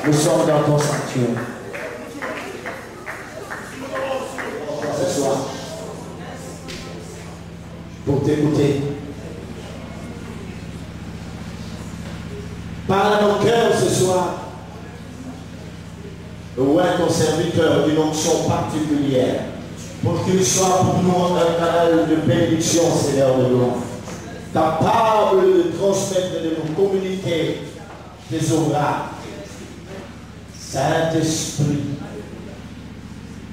Nous sommes dans ton sanctuaire. Ce soir, pour t'écouter. Parle à nos cœurs ce soir. Ouais, ton serviteur d'une onction particulière. Pour qu'il soit pour nous un canal de bénédiction, Seigneur de gloire. Capable de transmettre, de nous communiquer tes ouvrages. Saint-Esprit,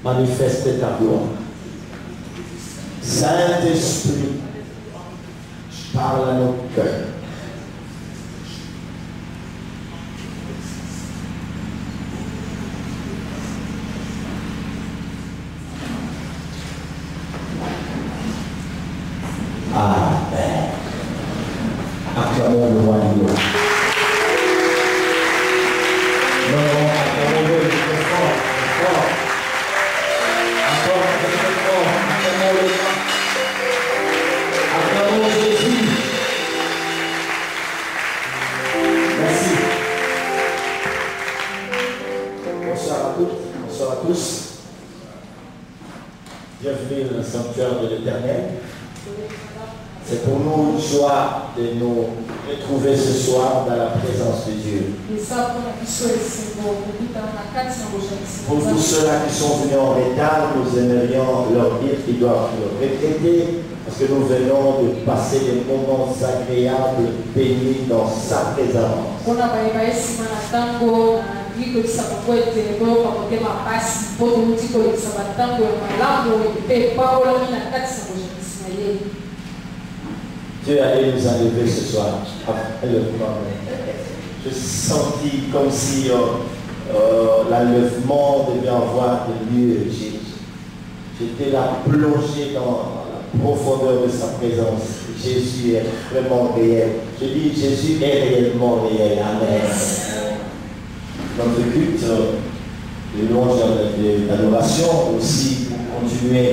manifeste ta gloire. Saint-Esprit, parle à nos cœurs. Amen. Acclamons le roi du gloire. Bienvenue dans le sanctuaire de l'Éternel. C'est pour nous une joie de nous retrouver ce soir dans la présence de Dieu. Pour tous ceux-là qui sont venus en retard, nous aimerions leur dire qu'ils doivent le regretter parce que nous venons de passer des moments agréables, bénis dans sa présence. Dieu allait nous enlever ce soir. Je senti comme si l'enlèvement devait avoir lieu. J'étais là plongé dans la profondeur de sa présence. Jésus est vraiment réel. Je dis Jésus est réellement réel. Amen. Notre culte de louange et d'adoration aussi pour continuer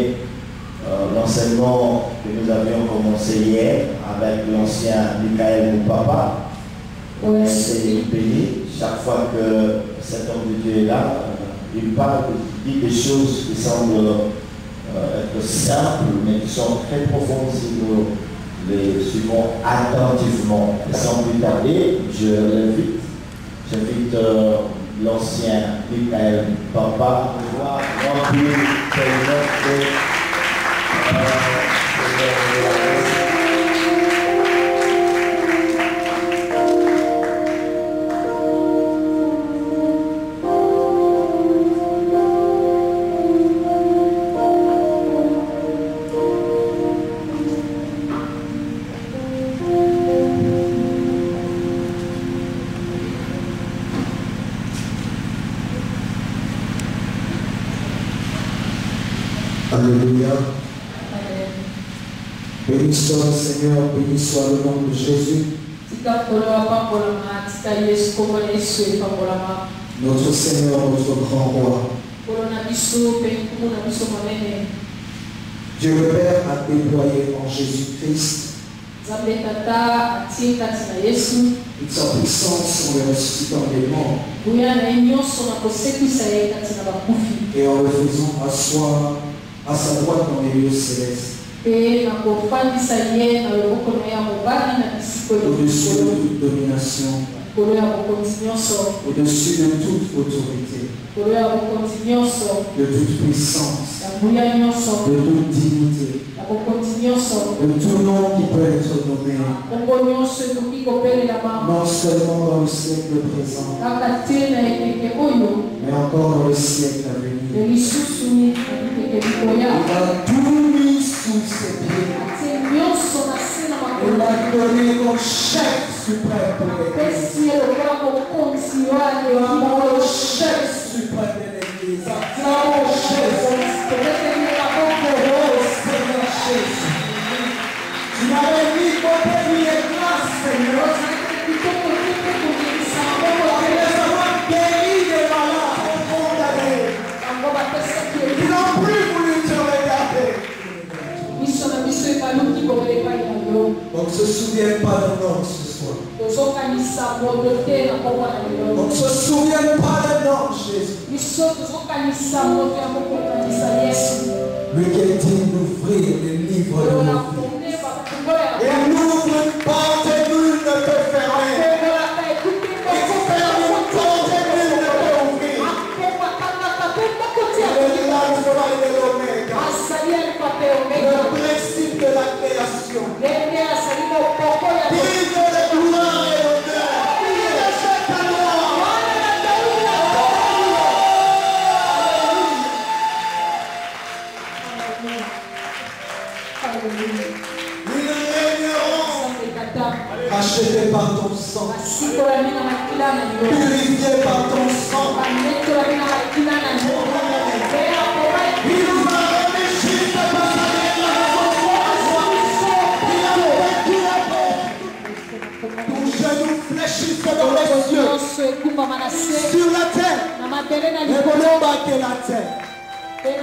l'enseignement que nous avions commencé hier avec l'ancien Michael Moupapa. C'est béni. Chaque fois que cet homme de Dieu est là, il parle, il dit des choses qui semblent être simples, mais qui sont très profondes si nous les suivons attentivement. Et sans plus tarder, j'invite l'ancien Michael Moupapa à pouvoir remplir Alléluia. Béni soit le Seigneur, béni soit le nom de Jésus. Notre Seigneur, notre grand roi. Dieu le Père a déployé en Jésus-Christ toute sa puissance en le ressuscitant des morts et en le faisant asseoir à sa droite dans les lieux célestes. Au-dessus de toute domination, au-dessus de toute autorité, de toute puissance, de toute dignité, de tout nom qui peut être nommé, non seulement dans le siècle présent, mais encore dans le siècle à venir. Il a tout mis sous ses pieds. Il a donné comme chef suprême pour l'Église. chef suprême de l'Église. Seigneur Jésus. Tu m'avais mis pour bénir grâce, Seigneur. Les avoir guéris des malades condamnés. Ils n'ont plus voulu te regarder. Donc ne se souviens pas de nom ce soir. Donc ne se souviens pas de nom, Jésus. Lui qui est digne d'ouvrir les livres de nos vies. Et n'ouvre une porte et nul ne peut fermer. Il faut faire une porte et nul ne peut ouvrir. Il est l'alpha et l'oméga. Le principe de la création. Digne de gloire et honneur. Il est cette gloire. Nous régnerons rachetés par ton sang, purifiés par ton sang. Il nous a remis juste par sa ton genou fléchisse dans les cieux, sur la terre, et volons que la terre. Et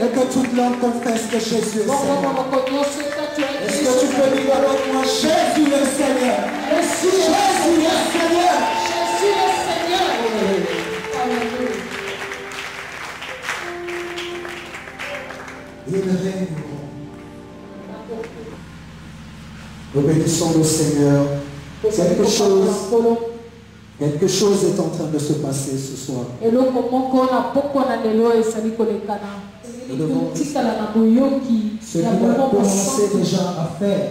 que toute langue confesse que Jésus est Seigneur. Est-ce que tu peux dire avec moi, Jésus est Seigneur? Jésus est Seigneur. Jésus est Seigneur. Ils règneront. Nous bénissons le Seigneur. Quelque chose est en train de se passer ce soir. Nous devons ce qu'il a commencé déjà à faire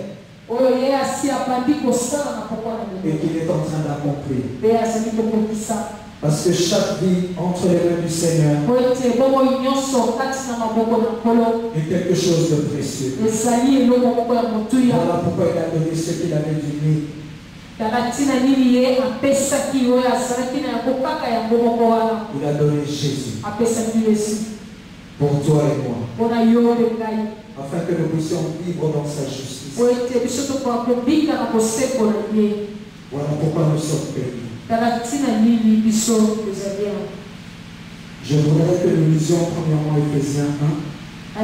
et qu'il est en train d'accomplir. Parce que chaque vie entre les mains du Seigneur est quelque chose de précieux. Voilà pourquoi il a donné ce qu'il avait du nid. Il a donné Jésus pour toi et moi, afin que nous puissions vivre dans sa justice. Voilà pourquoi nous sommes bénis. Je voudrais que nous lisions premièrement Éphésiens 1.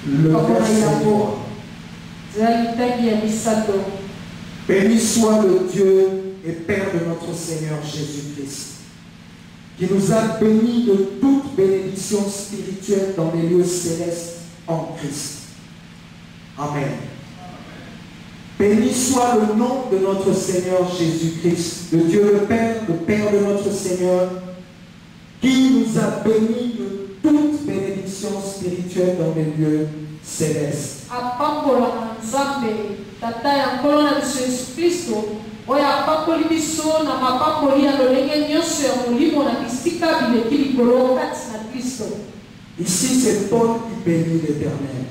Le verset 3. Béni soit le Dieu et Père de notre Seigneur Jésus-Christ, qui nous a bénis de toute bénédiction spirituelle dans les lieux célestes en Christ. Amen. Béni soit le nom de notre Seigneur Jésus-Christ, le Dieu le Père de notre Seigneur, qui nous a bénis de toute bénédiction spirituelle dans les lieux célestes. Ici c'est Paul qui bénit l'Éternel.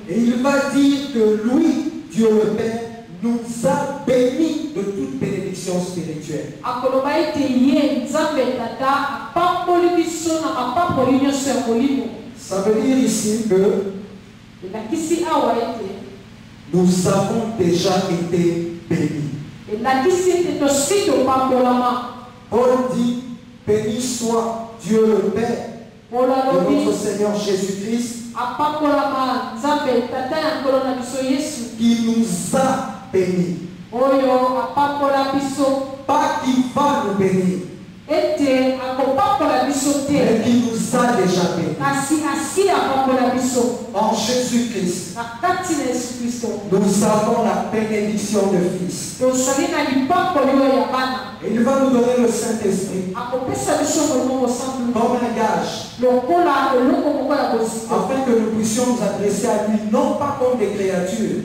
Et il va dire que lui, Dieu le Père, nous a bénis de toute bénédiction spirituelle. Ça veut dire ici que nous avons déjà été bénis. Paul dit, béni soit Dieu le Père de notre Seigneur Jésus-Christ, qui nous a bénis. Pas qui va nous bénir, mais qui nous a déjà bénis. En Jésus-Christ, nous avons la bénédiction de Fils. Et il va nous donner le Saint-Esprit comme un gage, afin que nous puissions nous adresser à lui, non pas comme des créatures,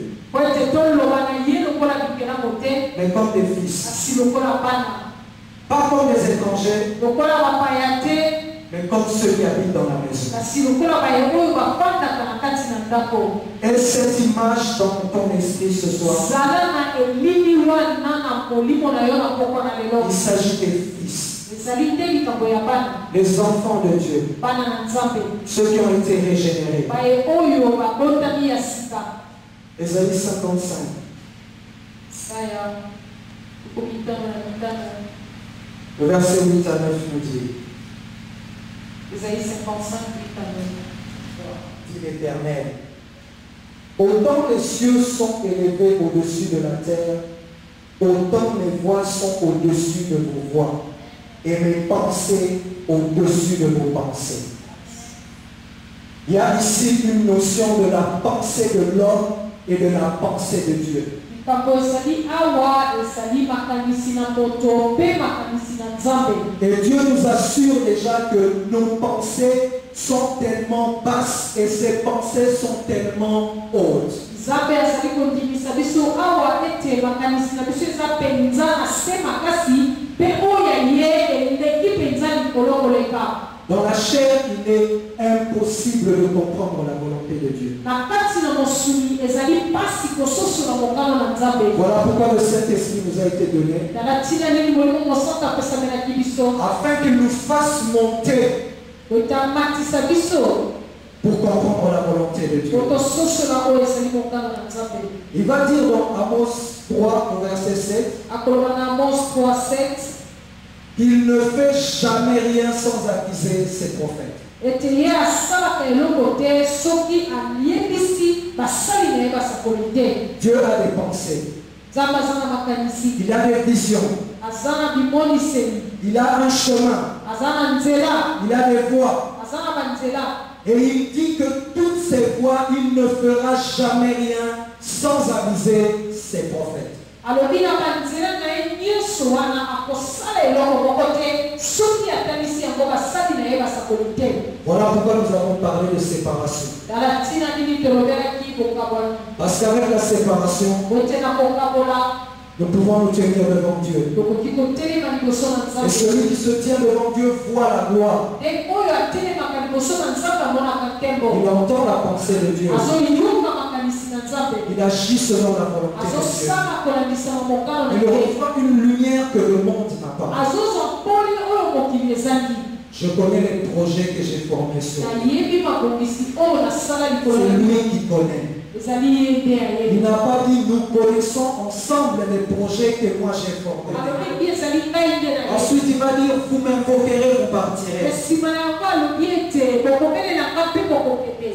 mais comme des fils. Pas comme des étrangers, mais comme ceux qui habitent dans la maison. Et cette image dans ton esprit ce soir, il s'agit des fils, les enfants de Dieu, ceux qui ont été régénérés. Ésaïe 55. Le verset 8 à 9 nous dit, Ésaïe 55, 8 à 9. Dit l'Éternel, autant les cieux sont élevés au-dessus de la terre, autant mes voix sont au-dessus de vos voix, et mes pensées au-dessus de vos pensées. Il y a ici une notion de la pensée de l'homme et de la pensée de Dieu. Et Dieu nous assure déjà que nos pensées sont tellement basses et ses pensées sont tellement hautes. Dans la chair, il est impossible de comprendre la volonté de Dieu. Voilà pourquoi le Saint-Esprit nous a été donné, afin qu'il nous fasse monter pour comprendre la volonté de Dieu. Il va dire dans Amos 3, au verset 7, qu'il ne fait jamais rien sans aviser ses prophètes. Dieu a des pensées. Il a des visions. Il a un chemin. Il a des voies. Et il dit que toutes ces voies, il ne fera jamais rien sans aviser ses prophètes. Voilà pourquoi nous avons parlé de séparation. Parce qu'avec la séparation, nous pouvons nous tenir devant Dieu. Et celui qui se tient devant Dieu voit la gloire. Il entend la pensée de Dieu. Il agit selon la volonté de Dieu. Il reçoit une lumière que le monde n'a pas. Je connais les projets que j'ai formés sur lui. C'est lui qui connaît. Il n'a pas dit nous connaissons ensemble les projets que moi j'ai formés. Ensuite il va dire vous m'invoquerez, vous partirez.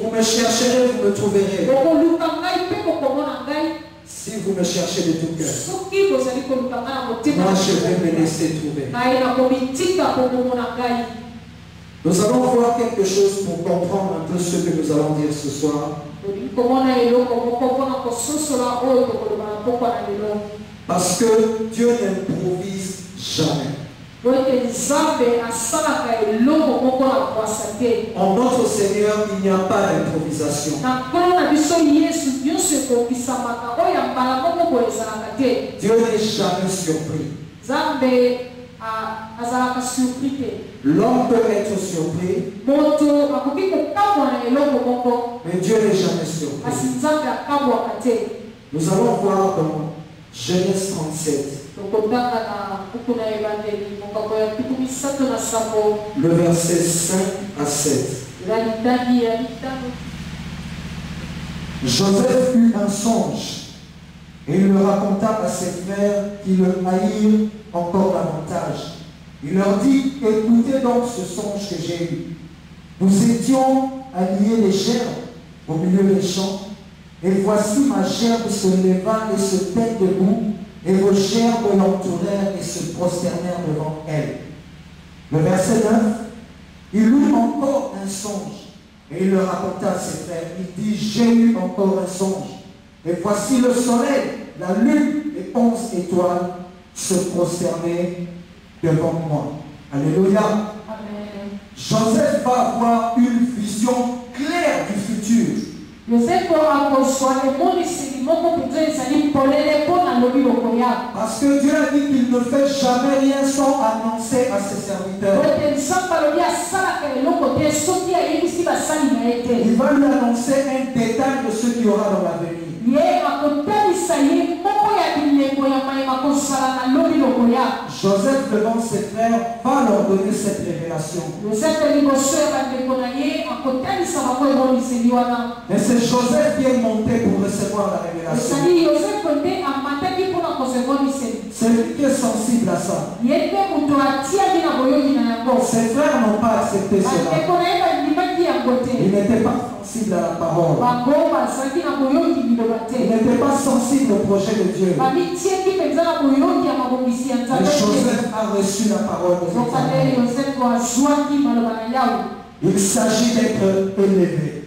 Vous me chercherez, vous me trouverez. Si vous me cherchez de tout cœur, moi je vais me laisser trouver. Nous allons voir quelque chose pour comprendre un peu ce que nous allons dire ce soir. Parce que Dieu n'improvise jamais. En notre Seigneur, il n'y a pas d'improvisation. Dieu n'est jamais surpris. L'homme peut être surpris, mais Dieu n'est jamais surpris. Nous allons voir dans Genèse 37, le verset 5 à 7. Joseph eut un songe et il le raconta à ses frères qui le haïrent encore davantage. Il leur dit, écoutez donc ce songe que j'ai eu. Nous étions à lier les gerbes au milieu des champs, et voici ma gerbe se leva et se tint debout, et vos gerbes l'entourèrent et se prosternèrent devant elle. Le verset 9, il eut encore un songe, et il le raconta à ses frères. Il dit, j'ai eu encore un songe, et voici le soleil, la lune et 11 étoiles se prosternaient devant moi. Alléluia. Amen. Joseph va avoir une vision claire du futur. Parce que Dieu a dit qu'il ne fait jamais rien sans annoncer à ses serviteurs. Il va lui annoncer un détail de ce qu'il y aura dans l'avenir. Joseph devant ses frères va leur donner cette révélation. Et c'est Joseph qui est monté pour recevoir la révélation. C'est lui qui est sensible à ça. Ses frères n'ont pas accepté cela. Il n'était pas sensible à la parole. Il n'était pas sensible au projet de Dieu. Mais Joseph a reçu la parole de Dieu. Il s'agit d'être élevé.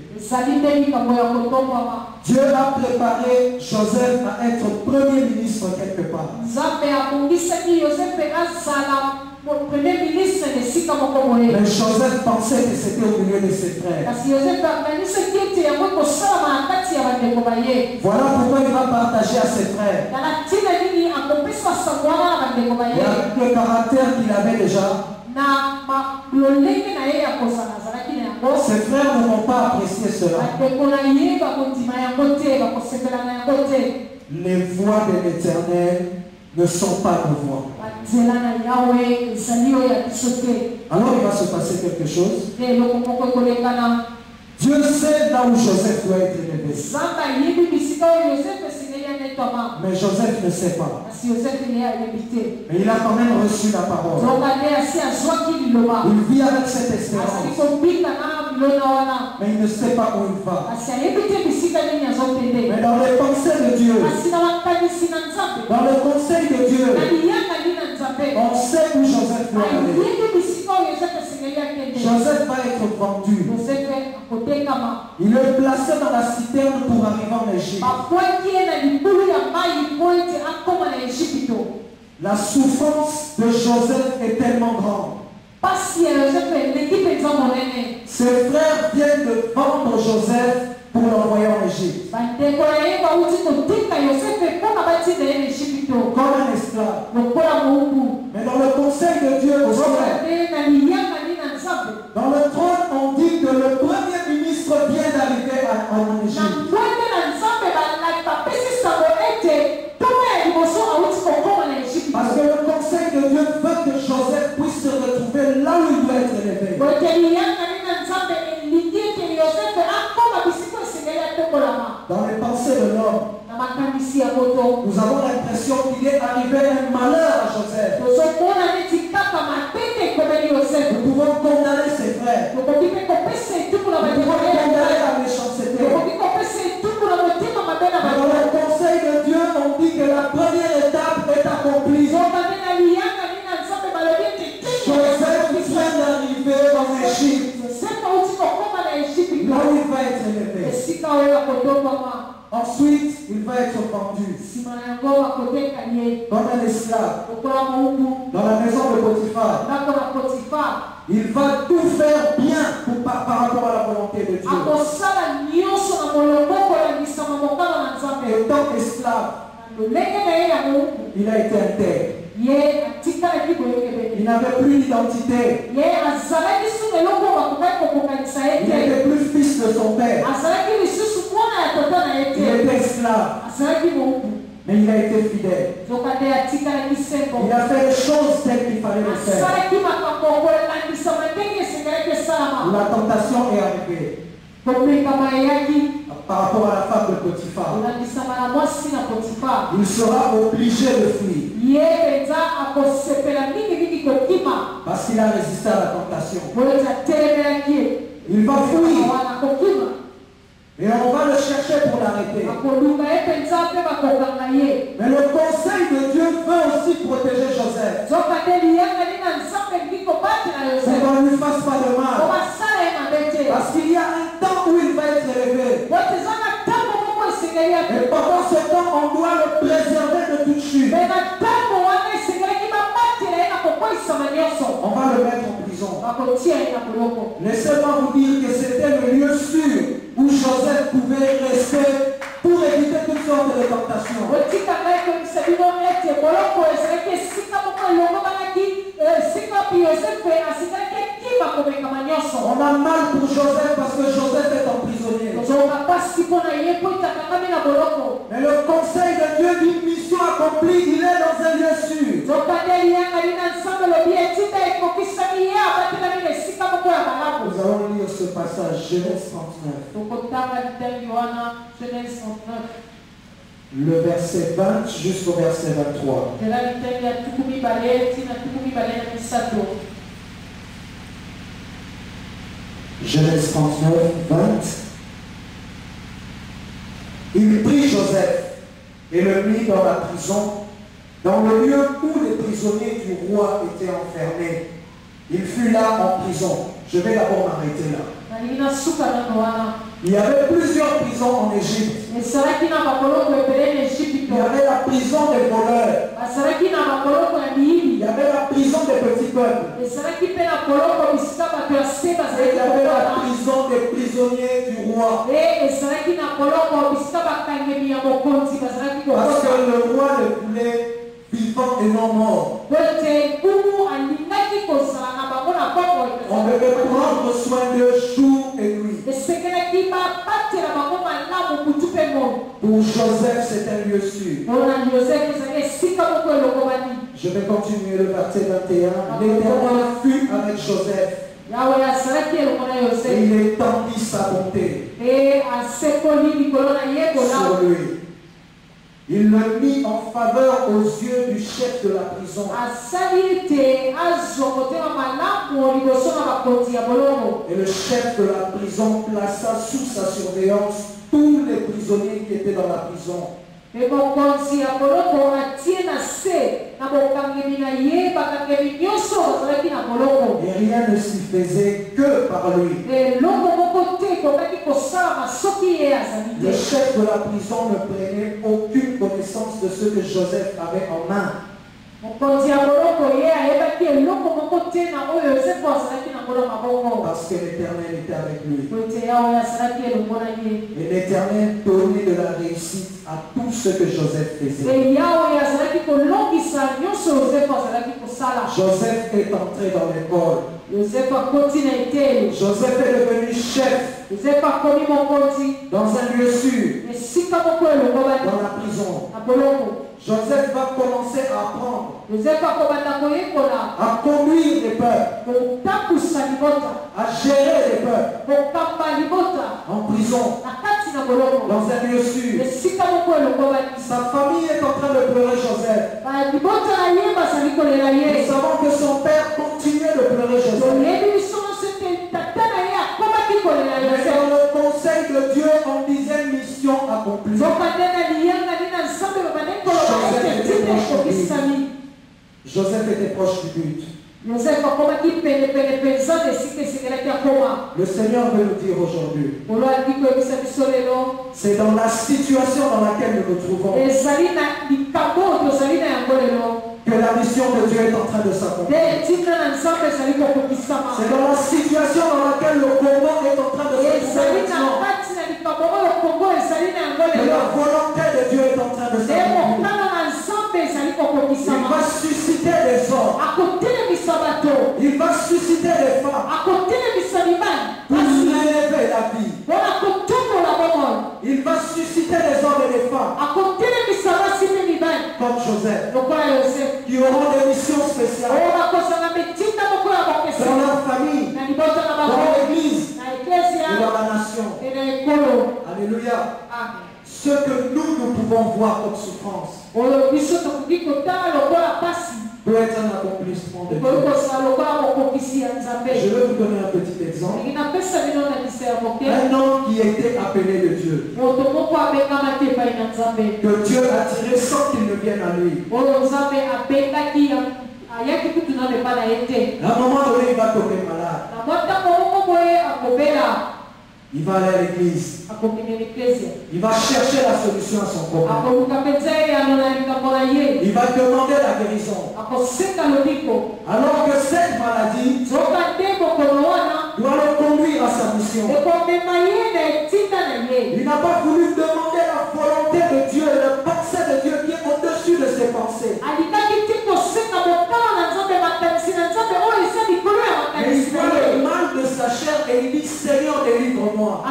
Dieu a préparé Joseph à être premier ministre quelque part. Mais Joseph pensait que c'était au milieu de ses frères. Voilà pourquoi il va partager à ses frères. Et avec le caractère qu'il avait déjà, ses frères ne vont pas apprécier cela. Les voies de l'Éternel ne sont pas nos voies. Alors il va se passer quelque chose. Dieu sait là où Joseph doit être élevé. Mais Joseph ne sait pas. Mais il a quand même reçu la parole. Il vit avec cette espérance. Mais il ne sait pas où il va. Mais dans les pensées de Dieu, dans le conseil de Dieu, on sait où Joseph doit aller. Joseph va être vendu. Il est placé dans la citerne pour arriver en Égypte. La souffrance de Joseph est tellement grande. Ses frères viennent de vendre Joseph pour l'envoyer en Égypte. Comme un esclave. Mais dans le conseil de Dieu aussi, dans le trône, on dit que le premier ministre vient d'arriver en Égypte. Parce que le conseil de Dieu veut que Joseph puisse se retrouver là où il doit être élevé. Dans les pensées de l'homme, nous avons l'impression qu'il est arrivé un malheur à Joseph. Nous pouvons condamner ses frères. Nous pouvons condamner la méchanceté. Mais dans le conseil de Dieu, on dit que la première étape est accomplie. Joseph vient d'arriver en Égypte. Là où il va être élevé. Ensuite, il va être vendu comme un esclave dans la maison de Potiphar. Il va tout faire bien par rapport à la volonté de Dieu. Étant esclave, il a été intègre. Il n'avait plus d'identité. Il n'était plus fils de son père. Il était esclave. Mais il a été fidèle. Il a fait les choses telles qu'il fallait les faire. La tentation est arrivée. Par rapport à la femme de Potiphar, il sera obligé de fuir. Parce qu'il a résisté à la tentation. Il va fuir. Et on va le chercher pour l'arrêter. Mais le conseil de Dieu veut aussi protéger Joseph. Pour qu'on ne lui fasse pas de mal. Parce qu'il y a un temps où il va être élevé. Et pendant ce temps, on doit le préserver de toute chute. On va le mettre en prison. Laissez-moi vous dire que c'était le lieu sûr où Joseph pouvait Mais le conseil de Dieu d'une mission accomplie, il est dans un lieu sûr. Nous allons lire ce passage, Genèse 39. Le verset 20 jusqu'au verset 23. Genèse 39, 20. Il prit Joseph et le mit dans la prison, dans le lieu où les prisonniers du roi étaient enfermés. Il fut là en prison. Je vais d'abord m'arrêter là. Il y avait plusieurs prisons en Égypte. Il y avait la prison des voleurs. Il y avait la prison des petits peuples. Et il y avait la prison des prisonniers du roi. Parce que le roi le voulait vivant et non mort. On devait prendre soin d'eux jour et nuit. Pour Joseph, c'est un lieu sûr. Je vais continuer le verset 21. L'Éternel fut avec Joseph. Et il étendit sa bonté sur lui. Il le mit en faveur aux yeux du chef de la prison. Et le chef de la prison plaça sous sa surveillance tous les prisonniers qui étaient dans la prison. Et rien ne s'y faisait que par lui. Le chef de la prison ne prenait aucune connaissance de ce que Joseph avait en main. Parce que l'Éternel était avec lui. Et l'Éternel donnait de la réussite à tout ce que Joseph faisait. Joseph est entré dans l'école. Joseph est devenu chef dans un lieu sûr, dans la prison. Joseph va commencer à apprendre à conduire les peuples, à gérer les peuples en prison, dans un lieu sûr. Sa famille est en train de pleurer Joseph. Nous savons que son père continuait de pleurer Joseph. Mais dans le conseil de Dieu, on disait mission accomplie. Joseph était proche du but. Le Seigneur veut nous dire aujourd'hui, c'est dans la situation dans laquelle nous nous trouvons que la mission de Dieu est en train de s'accomplir. C'est dans la situation dans laquelle le Congo est en train de s'accomplir que la volonté de Dieu est en train de s'accomplir. Il va susciter des hommes. Il va susciter des femmes pour élever la vie. Il va susciter des hommes et des femmes comme Joseph qui auront des missions spéciales dans leur famille, dans l'église et dans la nation. Alléluia. Ce que nous pouvons voir comme souffrance peut être un accomplissement de Dieu. Je vais vous donner un petit exemple. Un homme qui était appelé de Dieu, que Dieu a tiré sans qu'il ne vienne à lui. À un moment donné, il va tomber malade. Il va aller à l'église. Il va chercher la solution à son problème. Il va demander la guérison. Alors que cette maladie doit le conduire à sa mission. Il n'a pas voulu demander la volonté de Dieu, le pensée de Dieu qui est au-dessus de ses pensées. Et il voit le mal de sa chair et il dit, Seigneur, délivre-moi.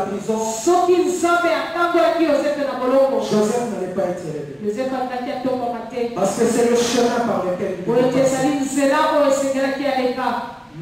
prison, soki nzambe atangolaki yozefe na boloko Joseph n'allait pas être élevé. yozefe alingaki atombama te Parce que c'est le chemin par lequel il oyo devait ete passer. ezali nzela oyo esengelaki aleka.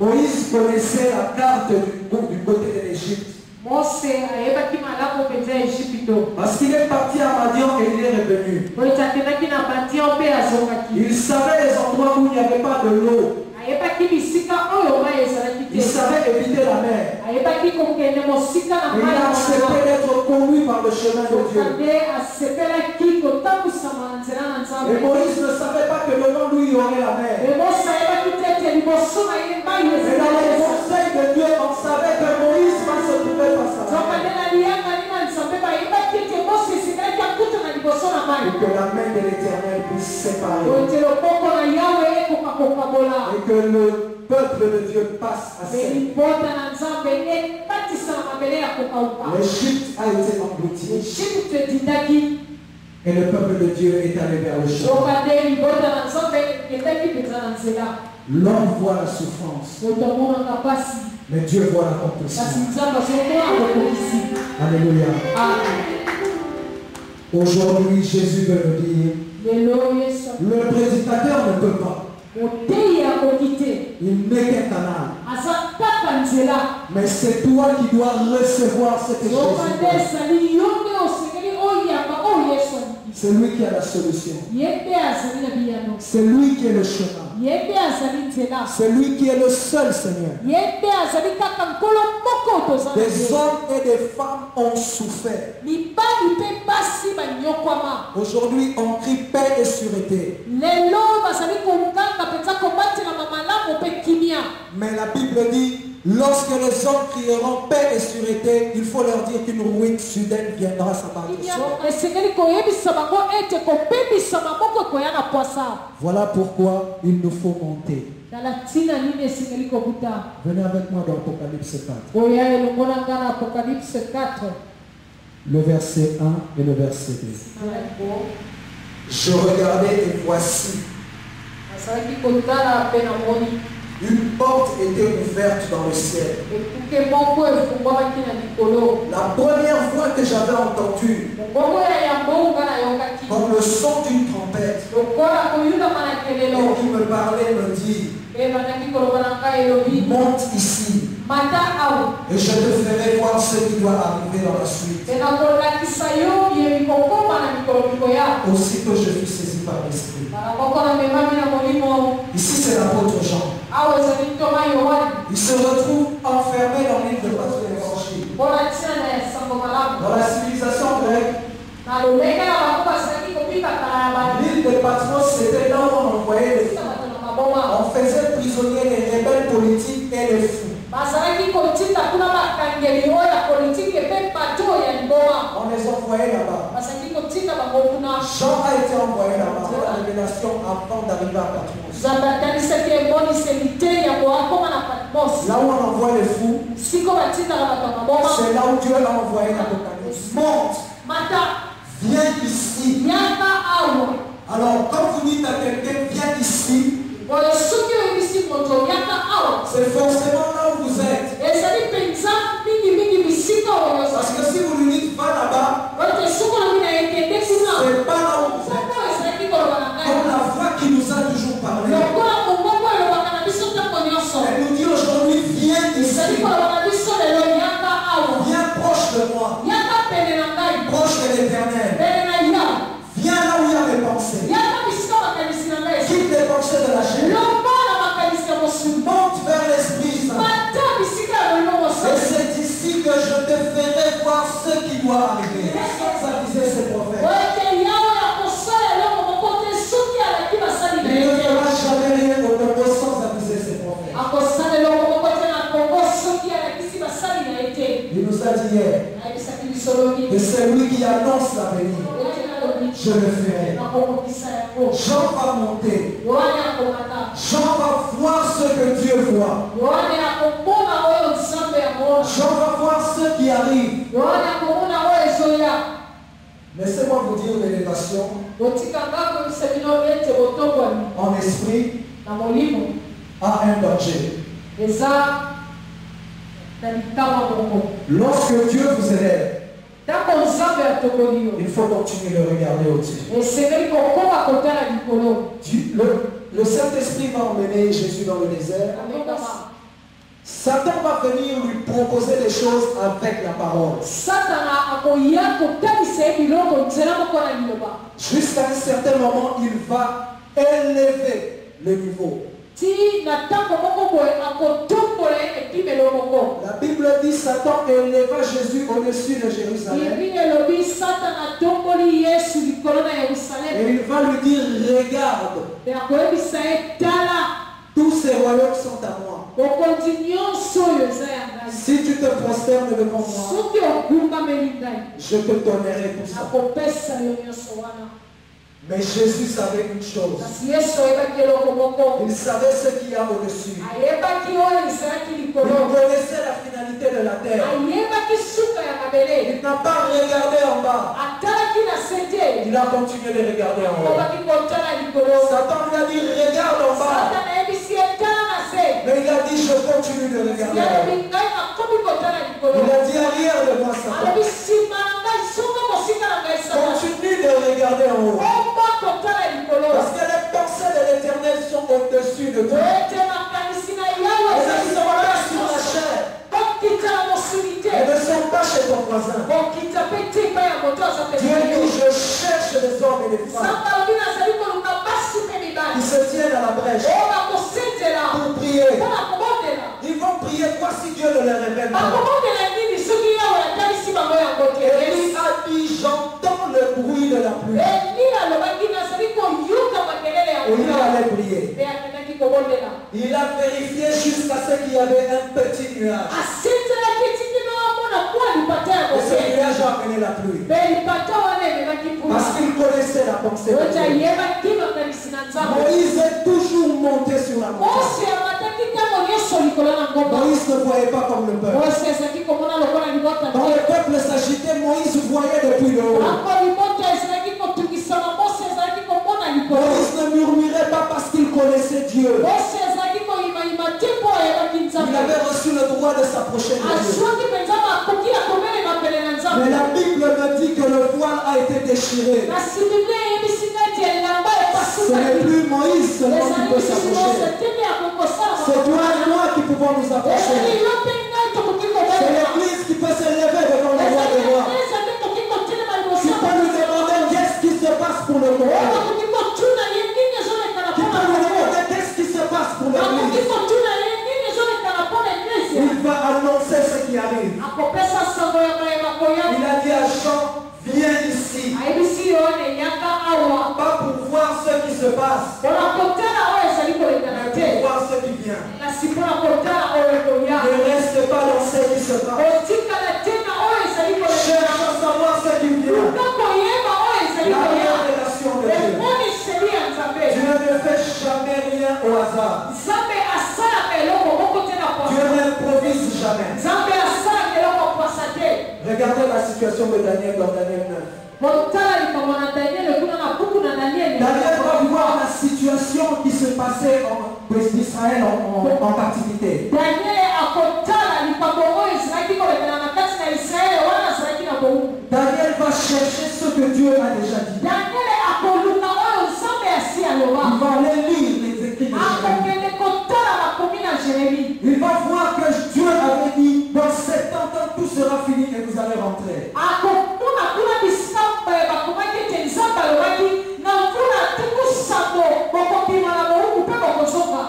Moïse connaissait la carte du côté de l'Égypte. Mose ayebaki malamu mpenza ya Ejipito Parce qu'il est parti à Madian et il est revenu. oyo ete akendaki na Madian mpe azongaki. Il savait les endroits où il n'y avait pas de l'eau. Ayebaki bisika oyo mai ezalaki te. Il savait éviter la mer. Ayebaki kokende mosika na Il mai a accepté d'être conduit par le chemin de Dieu. nde asepelaki kotambwisama na nzela na Et nzambe. Moïse ne savait pas que devant lui il y aurait la mer. Mose ayebaki te ete liboso na ye mai Et dans les ezalaki. conseils de Dieu, on savait que Moïse va se trouver face à la Zoka mer. nde na liyanga ni na nzambe bayebaki ete Mose esengelaki akuta na liboso na mai. Et que la main de l'Éternel puisse séparer. oyo ete loboko na Yawe ekokakokabola. Et que le peuple de Dieu passe à Mpe sec. libota na nzambe ekatisa na mabele ya kokauka. L'Égypte a été engloutie. Ejipito etindaki. Et le peuple de Dieu est allé vers le chemin. Zoka nde libota na nzambe ekendaki mpenza na nzela. L'homme voit la souffrance, moto amonaka pasi mais Dieu voit kasi l'accomplissement. nzambe azomona bokokisi. Alléluia. Amen. Aujourd'hui, Jésus veut nous dire, Lelo Yesu le prédicateur ne peut pas. moteyi akoki te Il n'est qu'un canal. aza kaka nzela. Mais c'est toi qui dois recevoir cette Zoka nde Jésus. ezali yo nde osengeli oyamba oyo Yesu aliki. C'est lui qui a la solution. Ye nde azali na biyano. C'est lui qui est le chemin. Ye nde azali nzela. C'est lui qui est le seul Seigneur. Ye nde azali kaka nkolo moko toza na Des ye. hommes et des femmes ont souffert. Mibali mpe basi banyokwama. Aujourd'hui, on crie paix et sûreté. Lelo bazali konganga mpenza kobatelama malamu mpe kimia. Mais la Bible dit, lorsque les hommes crieront paix et sûreté, il faut leur dire qu'une ruine soudaine viendra s'abattre. esengeli koyebisa bango ete kopebisama moko ekoya na poasa. Voilà pourquoi il nous faut monter. Tala ntina nini esengeli kobuta. Venez avec moi dans Apocalypse 4. Oya elongo na nga na Apocalypse 4. Le verset 1 et le verset 2. Je regardais et voici, Azalaki kotala mpe namoni une porte était ouverte dans le ciel. ekuke moko efungwamaki na likolo. La première fois que j'avais entendu, mongongo ya yambo nga nayokaki comme le son d'une trompette, lokola koyulama na et kelelo. qui me parlait, me dit, Mpe bandaki koloba na ngai elobi monte ici, mata awa et je te ferai voir ce qui doit arriver dans la suite. mpe nakolakisa yo ye mikokoma na mikolo mikoya. Aussitôt je fus saisi par l'esprit. Bana moko namemami na molimo. Ici c'est l'apôtre Jean. Awa ezali ntoma Yohane Il se retrouve enfermé dans l'île de Patmos évangile. mpona ntina na sango malamu. Dans la civilisation grecque, Na lolenge na bango bazalaki kopika kala ya bato l'île de Patmos c'était là où on envoyait les fous. bato na maboma. On faisait prisonnier les rebelles politiques et les fous. Bazalaki kotinda kuna bakangeli oyo ya politiki mpe bato ya liboma. On les envoyait là-bas. Bazalaki kotinda bango kuna. Jean a été envoyé là-bas pour la révélation avant d'arriver à Patmos. Nzambe atanisaki emoniseli te ya koakoma na Patmos. Là où on envoie les fous, Siko batindaka bato ya maboma. c'est là où Dieu a envoyé l'Apocalypse. Monte, Mata viens ici. yaka awa. Alors, quand vous dites à quelqu'un, viens ici, Oyo soki oyebisi moto yaka awa. c'est forcément là où vous êtes. Ezali mpenza mingi bisika oyo Parce que si vous lui dites, va là-bas, oyo sokola mina ekende kuna. c'est pas là où vous êtes. Soko ezalaki koloba na ngai. Comme la voix qui nous a toujours parlé. Lokola mongongo elobaka na biso ntango nyonso. Elle nous dit aujourd'hui, viens Ezali ici. koloba na biso lelo yaka awa. Viens proche de moi. Yaka pene na ngai. Proche de l'Éternel. Pene na ya. Viens là où il y a mes pensées. Yaka bisika makanisi na ngai. Quitte les pensées de la chair. Lomba na makanisi ya mosusu. Monte vers l'Esprit Saint. Mata bisika ya molimo Et mosusu. c'est ici que je te ferai voir ce qui doit arriver. Ça disait ces prophètes. Oke yawe akosala eloko moko te soki alaki basali na Il ne ye te. fera jamais rien au Congo sans aviser ses prophètes. Akosala eloko moko te na Kongo soki alakisi basali na ye te. Il nous a dit hier Ayebisaki bisoloki. que c'est lui qui annonce l'avenir. Ete nalobi. Je le ferai. Nakokokisa yango. Jean va monter. Yohane akomata. Jean va voir ce que Dieu voit. Yohane akomona oyo nzambe amona. Jean va voir ce qui arrive. Yohane akomona oyo ezoya. Laissez-moi vous dire l'élévation Botikanga koyebisa bino ete botongwami en esprit na molimo a un danger. eza Lorsque Dieu vous élève, il faut continuer de regarder au-dessus. Le Saint-Esprit va emmener Jésus dans le désert. Satan va venir lui proposer des choses avec la parole. Jusqu'à un certain moment, il va élever le niveau. La Bible dit Satan éleva Jésus au-dessus de Jérusalem. Et il va lui dire, regarde, tous ces royaumes sont à moi. Si tu te prosternes devant moi, je te donnerai tout ça. Mais Jésus savait une chose. Il savait ce qu'il y a au-dessus. Il connaissait la finalité de la terre. Il n'a pas regardé en bas. Il a continué de regarder en haut. Satan lui a dit, regarde en bas. Mais il a dit, je continue de regarder en haut. Il a dit, arrière de moi, Satan. Continue de regarder en haut. Parce que les pensées de l'Éternel sont au-dessus de toi. Elles ne sont pas sur la chair. Elles ne sont pas chez ton voisin. Dieu dit, je cherche les hommes et les femmes qui se tiennent à la brèche pour prier. Ils vont prier, voici Dieu ne les révèle pas. Élie a dit, j'entends le bruit de la pluie. Élie allait prier. Il a vérifié jusqu'à ce qu'il y avait un petit nuage. Et ce nuage a amené la pluie. Parce qu'il connaissait la pensée de Dieu. Moïse est toujours monté sur la montagne. Moïse ne voyait pas comme le peuple. Quand le peuple s'agitait, Moïse voyait depuis le haut. Moïse ne murmurait pas parce qu'il connaissait Dieu. Il avait reçu le droit de s'approcher de Dieu. Mais la Bible me dit que le voile a été déchiré. Ce n'est plus Moïse seulement qui peut s'approcher. C'est toi et moi qui pouvons nous approcher. C'est l'Église qui peut s'élever devant le roi des rois. Qui peut nous demander qu'est-ce qui se passe pour le monde. Qui peut nous demander qu'est-ce qui se passe pour l'Église. Il va annoncer ce qui arrive. Il a dit à Jean, viens ici. Pas pour voir ce qui se passe, mais pour voir ce qui vient. Ne reste pas dans ce qui se passe. Cherche à savoir ce qui vient. La révélation de Dieu. Dieu ne fait jamais rien au hasard. Dieu n'improvise jamais. Regardez la situation de Daniel dans Daniel 9. Daniel va voir la situation qui se passait d'Israël en captivité. Daniel va chercher ce que Dieu a déjà dit. Il va aller lire les écrits de Jérémie. Il va voir que Dieu avait dit, dans 70 ans tout sera fini et vous allez rentrer.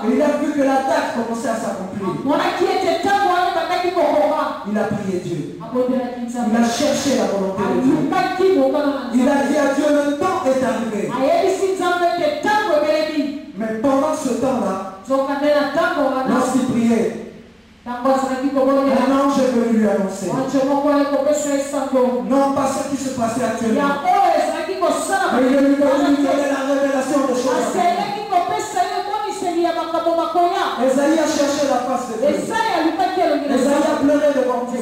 Et il a vu que la date commençait à s'accomplir. Il a prié Dieu. Il a cherché la volonté de Dieu. Il a dit à Dieu, le temps est arrivé. Mais pendant ce temps-là, lorsqu'il priait, un ange est venu lui annoncer. Non pas ce qui se passait actuellement, mais il est venu lui donner la révélation de choses. Esaïe a cherché la face de Dieu. Esaïe a pleuré devant Dieu.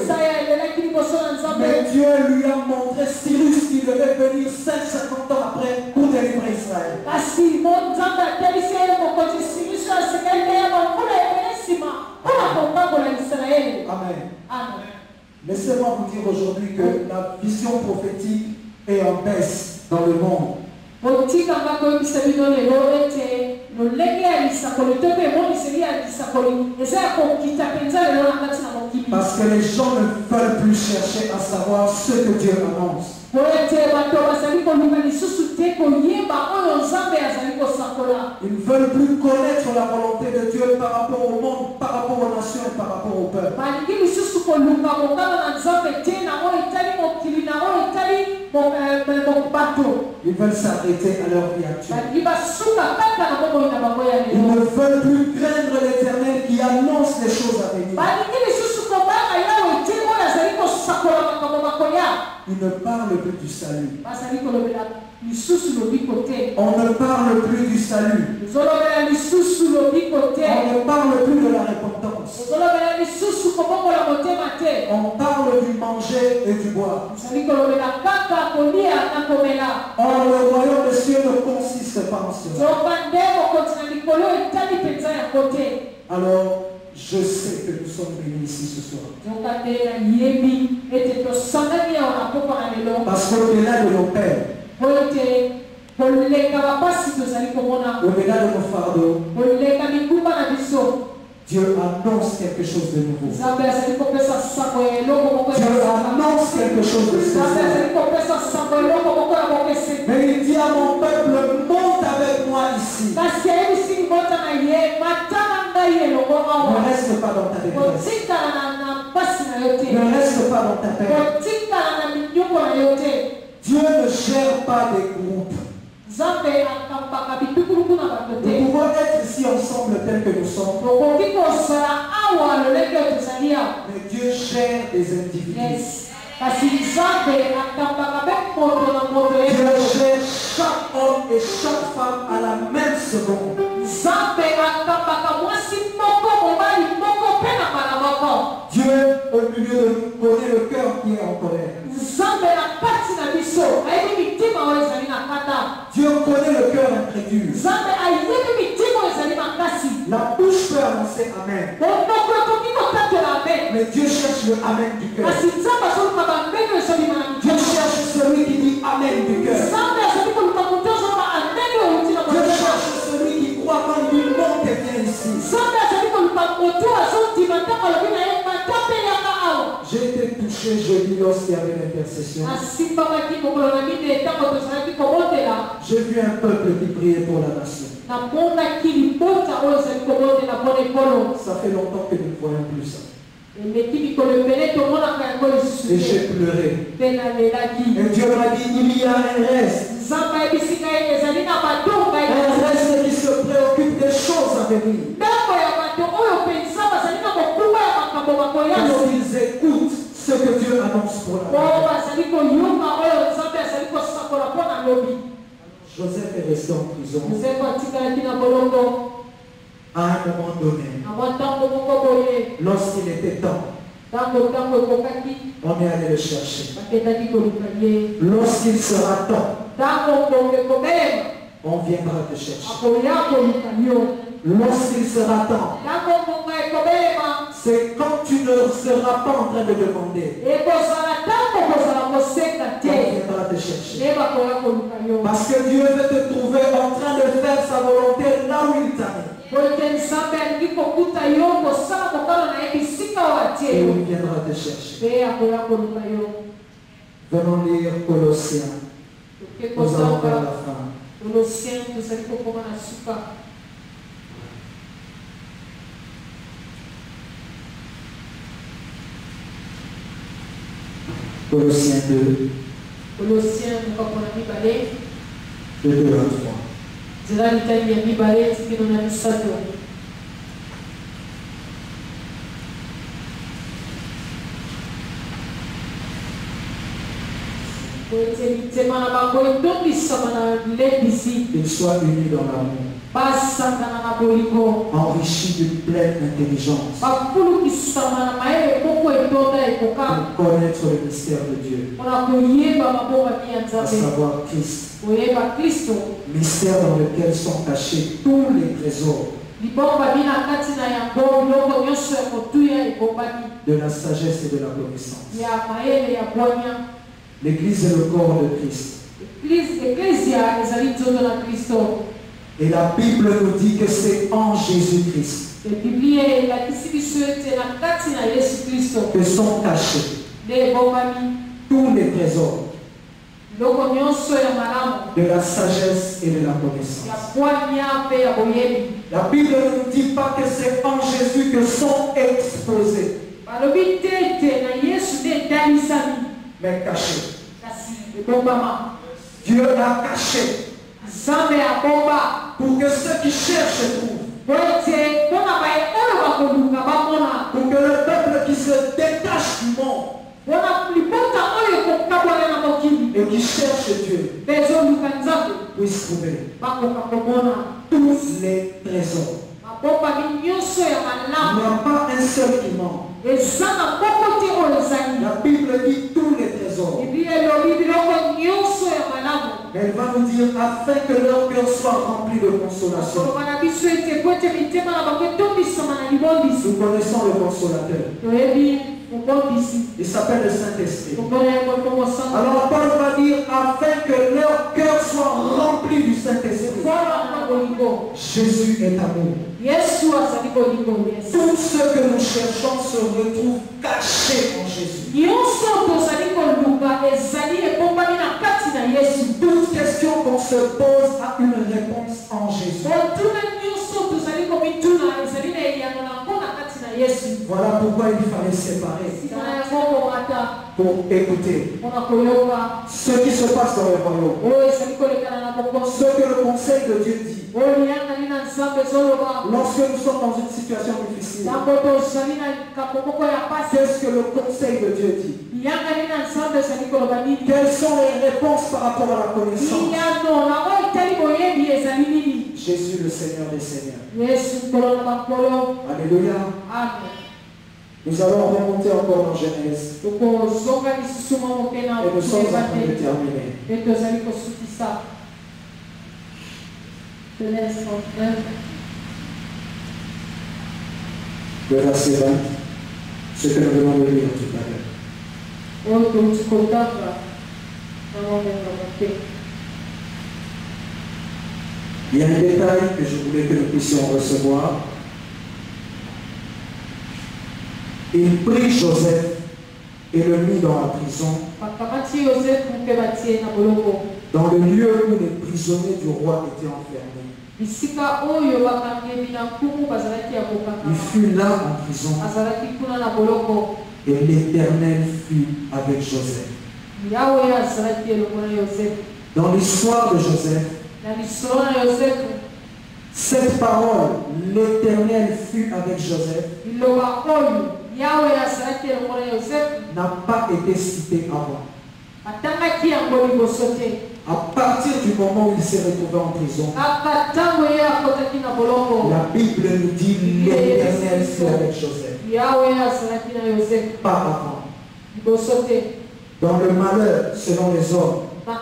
Mais Dieu lui a montré Cyrus qui devait venir 550 ans après pour délivrer Israël. Amen. Laissez-moi vous dire aujourd'hui que la vision prophétique est en baisse dans le monde. Parce que les gens ne veulent plus chercher à savoir ce que Dieu annonce. Ils ne veulent plus connaître la volonté de Dieu par rapport au monde, par rapport aux nations et par rapport au peuple. Ils veulent s'arrêter à leur vie actuelle. Ils ne veulent plus craindre l'Éternel qui annonce les choses à venir. Ils ne parlent plus du salut. On ne parle plus du salut. On ne parle plus de la repentance. On parle du manger et du boire. Or, le royaume des cieux ne consiste pas en cela. Alors, je sais que nous sommes bénis ici ce soir. Parce qu'au-delà de nos pères, au-delà de nos fardeaux, Dieu annonce quelque chose de nouveau. Dieu annonce quelque chose de spécial. Mais il dit à mon peuple, monte avec moi ici. Ne reste pas dans ta détresse. Ne reste pas dans ta peine. Dieu ne gère pas des groupes. Nous pouvons être ici ensemble tels que nous sommes. Mais Dieu gère des individus. Dieu gère chaque homme et chaque femme à la même seconde. Dieu, au milieu de nous, connaît le cœur qui est en colère. Dieu connaît le cœur incrédule. La bouche peut annoncer Amen. Mais Dieu cherche le Amen du cœur. Dieu cherche celui qui dit Amen du cœur. Dieu cherche celui qui croit quand il dit monte et viens ici. J'ai été touché jeudi lorsqu'il y avait l'intercession. J'ai vu un peuple qui priait pour la nation. Ça fait longtemps que nous ne voyons plus ça. Et j'ai pleuré. Et Dieu m'a dit, il y a un reste. Un reste qui se préoccupe des choses à venir. Parce qu'ils écoutent ce que Dieu annonce pour la vie. Joseph est resté en prison. À un moment donné, lorsqu'il était temps, on est allé le chercher. Lorsqu'il sera temps, on viendra te chercher. Lorsqu'il sera temps, c'est quand tu ne seras pas en train de demander, on viendra te chercher. Parce que Dieu veut te trouver en train de faire sa volonté là où il t'a mis. Et on viendra te chercher. Venons lire Colossiens. Nous allons vers la fin. Colossiens 2. De 2 à 3. Qu'ils soient unis dans l'amour, enrichis d'une pleine intelligence, pour connaître le mystère de Dieu, à savoir Christ, mystère dans lequel sont cachés tous les trésors de la sagesse et de la connaissance. L'Église est le corps de Christ. Et la Bible nous dit que c'est en Jésus-Christ que sont cachés tous les trésors de la sagesse et de la connaissance. La Bible ne nous dit pas que c'est en Jésus que sont exposés, mais cachés. Dieu l'a caché pour que ceux qui cherchent trouvent. Pour que le peuple qui se détache du monde et qui cherche Dieu puisse trouver tous les trésors. Il n'y a pas un seul qui ment. La Bible dit tous les trésors. Elle va nous dire afin que leur cœur soit rempli de consolation. Nous connaissons le consolateur. Il s'appelle le Saint-Esprit. Alors Paul va dire afin que leur cœur soit rempli du Saint-Esprit. Jésus est amour. Tout ce que nous cherchons se retrouve caché en Jésus. Toute question qu'on se pose a une réponse en Jésus. Voilà pourquoi il fallait séparer pour écouter ce qui se passe dans le royaume, ce que le conseil de Dieu dit. Lorsque nous sommes dans une situation difficile, qu'est-ce que le conseil de Dieu dit? Quelles sont les réponses par rapport à la connaissance? Jésus le Seigneur des Seigneurs. Alléluia. Nous allons remonter encore dans Genèse. Et nous sommes en train de terminer. Le verset 20, ce que nous venons de lire tout à l'heure. Il y a un détail que je voulais que nous puissions recevoir. Il prit Joseph et le mit dans la prison, dans le lieu où les prisonniers du roi étaient enfermés. Il fut là en prison et l'Éternel fut avec Joseph. Dans l'histoire de Joseph, cette parole, l'Éternel fut avec Joseph, n'a pas été citée avant. À partir du moment où il s'est retrouvé en prison, la Bible nous dit l'Éternel fut avec Joseph. Pas avant. Dans le malheur, selon les hommes, mais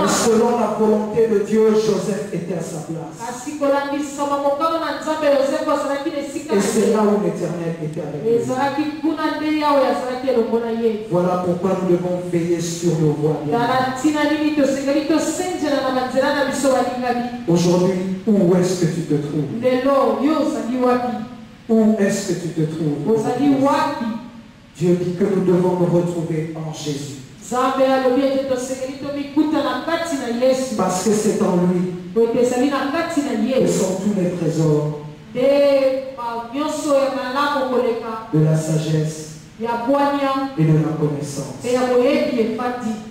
selon la volonté de Dieu, Joseph était à sa place. Et c'est là où l'Éternel était avec lui. Voilà pourquoi nous devons veiller sur nos voies. Aujourd'hui, où est-ce que tu te trouves? Où est-ce que tu te trouves? Dieu dit que nous devons nous retrouver en Jésus. Parce que c'est en lui que sont tous les trésors de la sagesse et de la connaissance.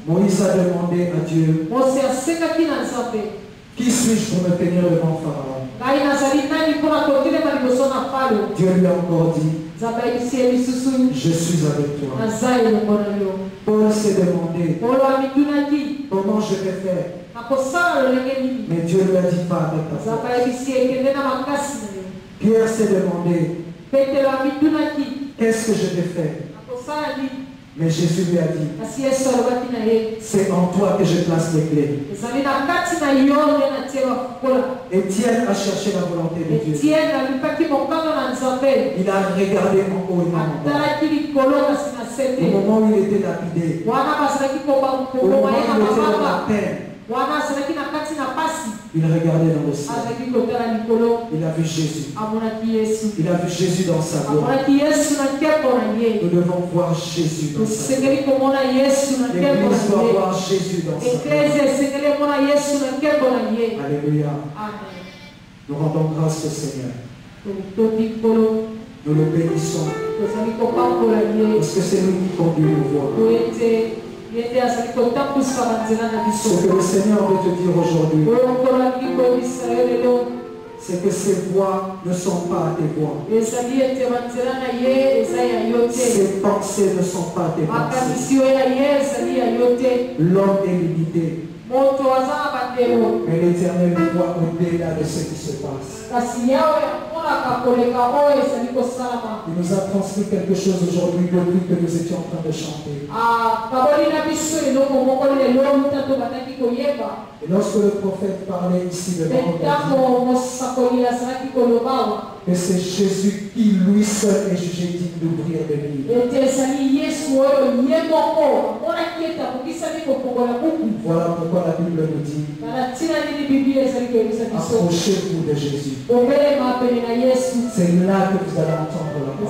Moïse a demandé à Dieu, qui suis-je pour me tenir devant Pharaon? Dieu lui a encore dit, je suis avec toi. Paul s'est demandé, comment je vais faire? Mais Dieu lui a dit, pas avec ta force. Pierre s'est demandé, qu'est-ce que je vais faire? Mais Jésus lui a dit, c'est en toi que je place les clés. Étienne a cherché la volonté de Dieu. Il a regardé en haut et en bas. Au moment où il était lapidé, au moment où il était dans la peine, il regardait dans le ciel. Il a vu Jésus. Il a vu Jésus dans sa gloire. Nous devons voir Jésus dans sa gloire. L'Église doit voir Jésus dans sa gloire. Alléluia. Nous rendons grâce au Seigneur. Nous le bénissons. Parce que c'est lui qui conduit nos voies. Ce que le Seigneur veut te dire aujourd'hui, c'est que ces voix ne sont pas tes voix. Ces pensées ne sont pas tes pensées. L'homme est limité. Mais l'Éternel voit au-delà de ce qui se passe. Il nous a transmis quelque chose aujourd'hui depuis que nous étions en train de chanter. Et lorsque le prophète parlait ici de que c'est Jésus qui lui seul est jugé digne d'ouvrir le livre. Voilà pourquoi la Bible nous dit: approchez-vous de Jésus. C'est là que vous allez entendre la parole.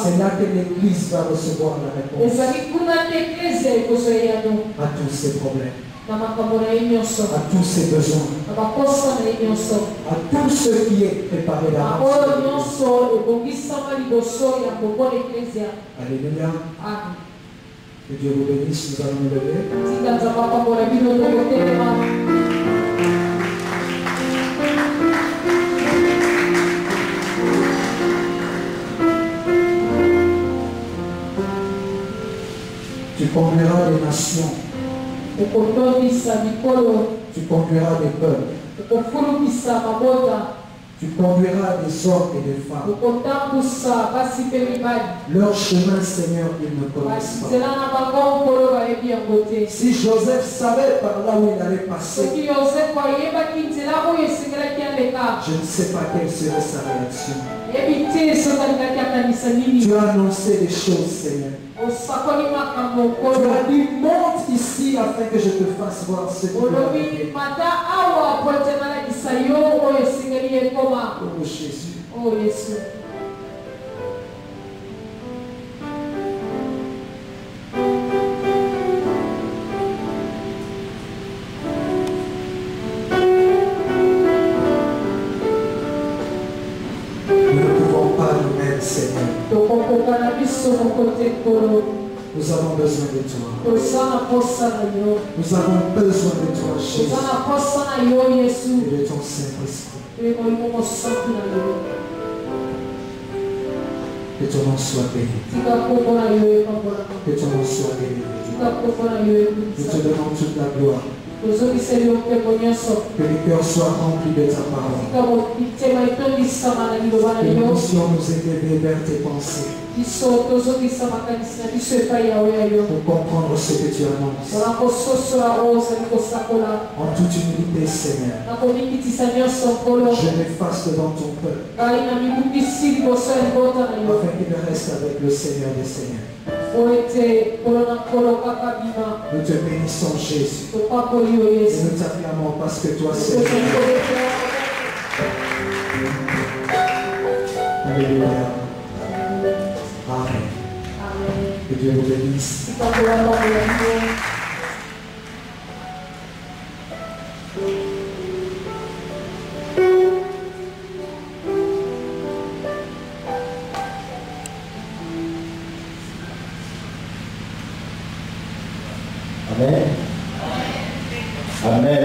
C'est là que l'Église va recevoir la réponse à tous ses problèmes, à tous ses besoins, à tout ce qui est préparé d'avance. Alléluia. Que Dieu vous bénisse. Nous allons nous lever. Tu conduiras les nations. Tu conduiras des peuples. Tu conduiras des hommes et des femmes. Leur chemin, Seigneur, ils ne connaissent pas. Si Joseph savait par là où il allait passer, je ne sais pas quelle serait sa réaction. Tu as annoncé des choses, Seigneur. Tu as dit: monte ici afin que je te fasse voir ce que tu as fait. Oh Jésus. Oh Jésus. Nous ne pouvons pas nous-mêmes, Seigneur. Nous avons besoin de toi. Nous avons besoin de toi, Jésus. Et de ton Saint-Esprit. Que ton nom soit béni. Que ton nom soit béni. Nous te donnons toute la gloire. Que les cœurs soient remplis de ta parole. Que nous puissions nous élever vers tes pensées. Pour comprendre ce que tu annonces. En toute humilité, Seigneur. Je m'efface devant ton peuple. Afin qu'il reste avec le Seigneur des Seigneurs. Nous te bénissons, Jésus. Et nous t'acclamons parce que toi, Seigneur. Alléluia. Amen. Que Dieu vous bénisse. Amen. Amen.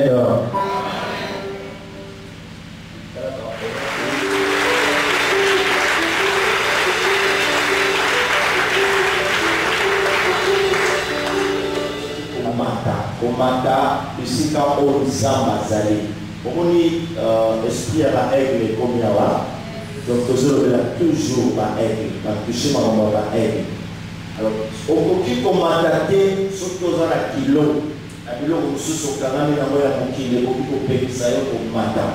Komata bisika o zamba zali. Omoni esprit à la aigle comme yawa. Donc toujours la aigle, la toucher ma aigle. Alors okoki komata te surtout dans la kilo. La kilo mususu kanami na moya mukile okoki kopekisa yo komata.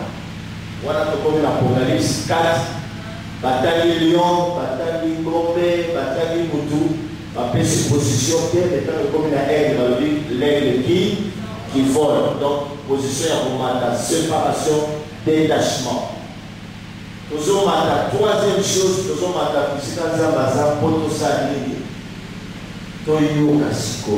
Voilà comme l'Apocalypse 4. Bataille lion, bataille ngombe, bataille moutou. Après position étant comme la l'aigle qui vole. Donc position à séparation, détachement. Toujours la troisième chose, toujours la physique Zambaza, Potosani, Toyo Kasiko.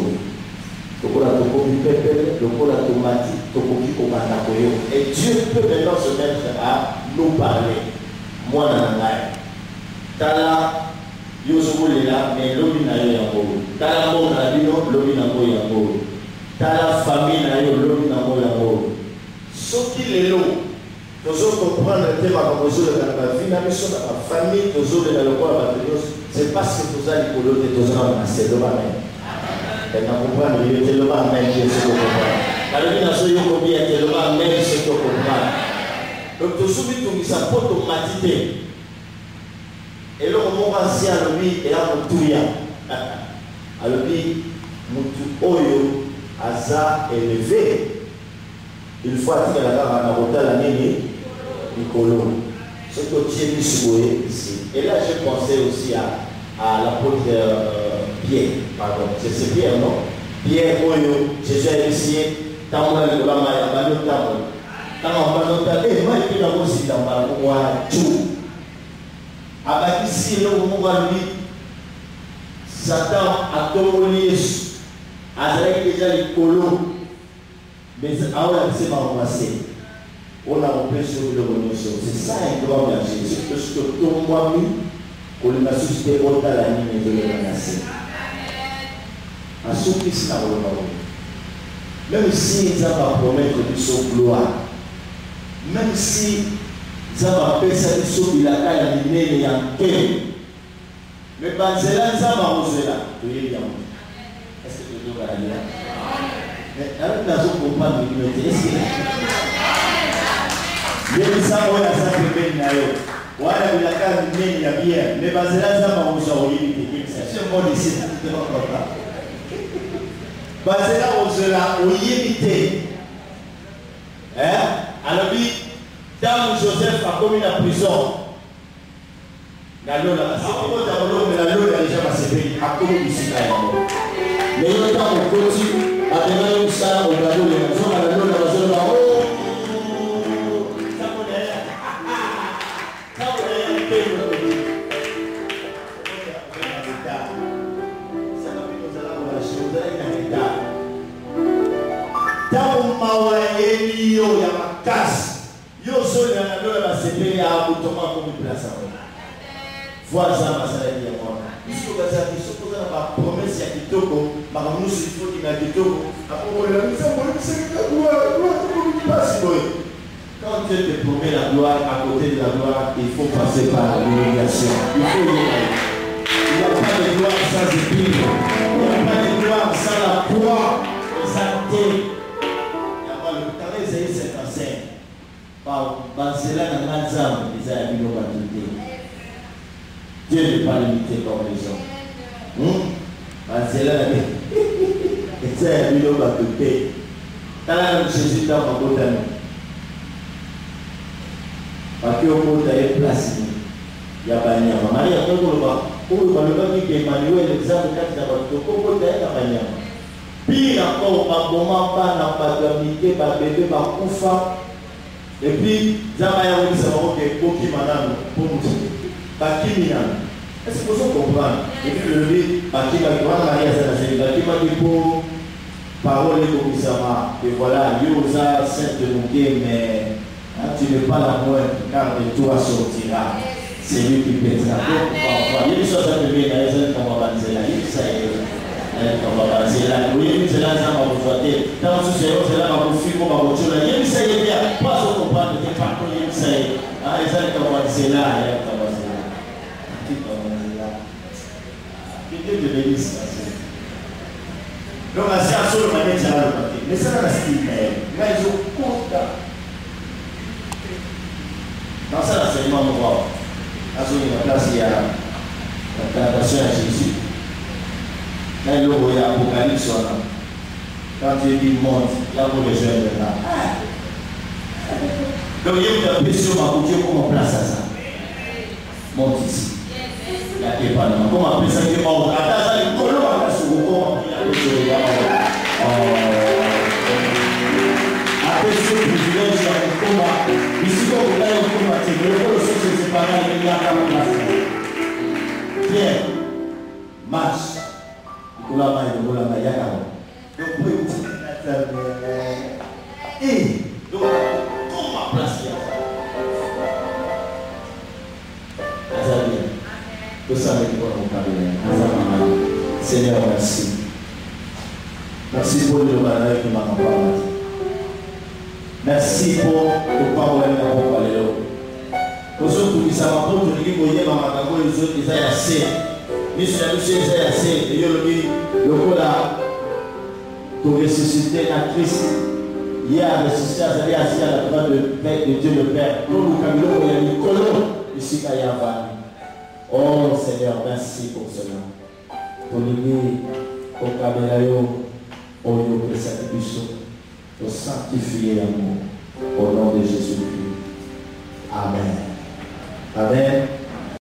Tokola Tokomi Pepe, Tokola Tomati, Tokoki Komatakoyo. Et Dieu peut maintenant se mettre à nous parler. Moi, Nangai. Tala. Yosobo lela mais lobi na yo yango tala mo na bino lobi na mo yango tala famille na yo lobi na mo yango soki lelo tozo comprendre le thème comme aujourd'hui dans la vie na mission de la famille tozo le dans le corps de Dieu c'est parce que tozo likolo de tozo na c'est le amen et na comprendre le le amen Dieu c'est comprendre la vie na so yo ko bien le amen c'est comprendre donc tozo bi tungisa poto matite. Et là, on va voir si à l'objet et à Moutouya. À l'objet, Moutou Oyo, Aza élevé. Il faut attirer la gare à Narota la Néné, Nicolo. Ce que tu es mis ici. Et là, j'ai pensé aussi à l'apôtre Pierre. Pardon, c'est Pierre, non? Pierre Oyo, Jésus a initié. Tant que le Lama a mal au temps. Tant qu'on va noter, et moi, il y a aussi dans ma tout. Abakisi le moment lui Satan a tombé Yesu avec déjà les colos mais alors c'est pas passé on a repris sur le remission c'est ça un grand danger c'est que ce que tout moi mis qu'on a suscité autant la ligne de le menacer à ceux qui sont même si ils ont promettre de son gloire même si ça va faire ça de sauver la caille à l'île et en quai. Mais Banzela, ça va oser là. Est-ce que tu dois aller là? Mais avec la zone pour pas de l'unité, est-ce que. Il y a ça, on a ça que ben nayo. Voilà, il y a qu'à l'île, il y a bien. Mais Banzela, ça va oser au limite. C'est un bon ici, ça ne te va pas. Banzela, oser là, au limite. Alors, quand Joseph a commis la prison, la Lola, mais la Lola déjà passé à commis ici. Mais il y a un côté, à demain, ça, on va donner la zone à la Lola, la zone à l'eau. Ça connaît. Ça connaît un peu. Ça va bien, nous allons voir la chose, elle est en état. Tant qu'on m'a envoyé, il y a ma casse. Yo soli na ndola ba sepeli ya utoma ko place aho. Voiza masala ya mwana. Isko kaza isko kaza ba promesse ya kitoko, makamusu ifoti na kitoko. Apo la mise en place c'est gloire ko passe boy. Quand Dieu te promet la gloire à côté de la gloire, il faut passer par l'humiliation. Il faut y aller. Il n'y a pas de gloire sans épine. Il n'y a pas de gloire sans la croix exaltée. Il y a pas le temps Isaïe 55. Banzela na Nazam, ils ont mis l'opportunité. Dieu n'est pas limité comme les gens. Banzela na ils ont mis l'opportunité. Quand Jésus dans ma côte, parce que au côté il y a place, il y a Banyama. Marie a fait le bas qui Emmanuel, l'exemple 4 d'abord, au côté il y a Banyama. Pire encore, par moment, pas dans pas d'amitié, par bébé, par Koufa. Et puis, Zamaya Wadi Sabaro qui est Boki Madame pour nous. Baki Minan. Est-ce que vous comprenez? Et puis le lever, Baki Madame Maria Zanazeli, Baki Madame pour parole et Komisama. Et voilà, Yosa, Sainte Mouké, mais tu n'es pas la moindre, car de toi sortira. C'est lui qui pèsera. Il y a des choses à te dire, il y a des choses à te dire, c'est là, oui, c'est là, ça va vous voter. Dans ce séance, c'est là, on va vous faire comme vous dire. Il y a ça, il y a pas ce qu'on parle de pas qu'on y a ça. Ah, et ça, c'est là, il y a ça. Que Dieu te bénisse. Donc, c'est absolument nécessaire. Mais ça, c'est ce qu'il est. Mais ils ont compte. Dans ça, l'enseignement, on va voir. À ce moment-là, il y a la tentation à Jésus. Là, il y a l'Apocalypse. Quand Dieu dit monte, là, pour les jeunes là. Donc, il y a une pression à vous dire comment place à ça. Monte ici. Il n'y a pas de comment appeler ça qui est mort. Attends, ça, les colons à la seconde. Comment après ce privilège, il y a un combat. Ici, quand vous allez au combat, c'est que le col c'est pareil, il y a un place. Pierre, marche. Il y a un donc, vous pouvez dire, et donc, comment place que ça avec toi, mon Seigneur, merci. Merci pour le malheur que m'a parlé. Merci pour le parole que m'a parlé. Pour ceux qui savent pas, je dis que vous voyez, maman, les autres, ils ont assez. Mais si la douche est assez, et je le dis, le coup là, pour ressusciter la Christ, hier, ressuscité à Zali, assis à la droite de Dieu le Père. Pour nous, Camilo, il y a une colonne ici, qu'il y a oh Seigneur, merci pour cela. Pour l'aimer, pour camérayo, pour nous sacrifier, pour sanctifier l'amour. Au